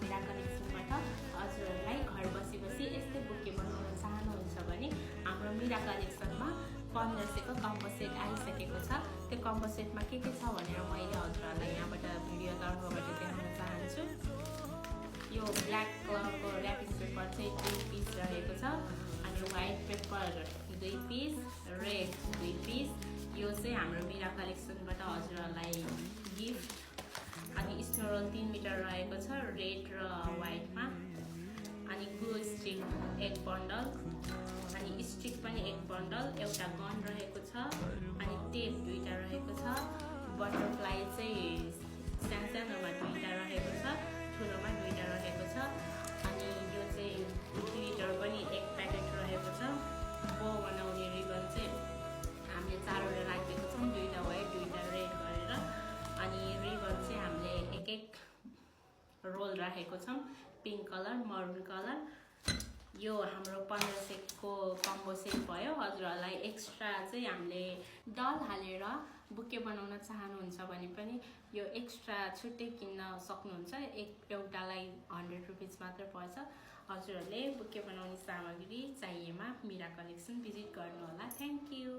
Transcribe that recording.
मेरा कलेक्सनबाट हजुरहरूलाई घर बसी बसी यस्तै बुके बनाउन चाहनुहुन्छ भने हाम्रो मेरा कलेक्सनमा 1500 को कम्बो सेट आइसकेको छ। त्यो कम्बो सेटमा के छ भनेर मैले हजुरहरूलाई यहाँबाट भिडियो तर्फबाट देखाउन चाहन्छु। यो ब्ल्याक कलरको र्यापिङ पेपर चाहिँ 2 पिस रहेको छ अनि white paper 2 piece, red 2 piece. यो चाहिँ हाम्रो मेरा कलेक्सनबाट हजुरहरूलाई गिफ्ट। अनि स्नोरल 3 मिटर रहेको छ रेड र व्हाइटमा। अनि ग्लू स्टिक 1 बन्डल अनि स्टिक पनि 1 बन्डल, एउटा गन रहेको छ अनि टेप 2टा रहेको छ। बटरफ्लाई चाहिँ सानोमा 2टा रहेको छ, ठुलोमा 2टा रहेको छ। अनि यो चाहिँ ग्लिटर पनि 1 प्याकेट रहेको छ। बो बनाउने रिबन चाहिँ हामीले 4वटा राखेको छौँ, 2टा व्हाइट 2टा रेड गरेर। अनि रिबन चाहिँ हामीले एक रोल राखेको छौँ, पिङ्क कलर, मरुन कलर। यो हाम्रो 1500 को कम्बो सेट भयो। हजुरहरूलाई एक्स्ट्रा चाहिँ हामीले डल हालेर बुके बनाउन चाहनुहुन्छ भने पनि यो एक्स्ट्रा छुट्टै किन्न सक्नुहुन्छ। एउटालाई 100 रुपिस मात्र पर्छ। हजुरहरूले बुके बनाउने सामग्री चाहिएमा मेरा कलेक्सन भिजिट गर्नुहोला। Thank you.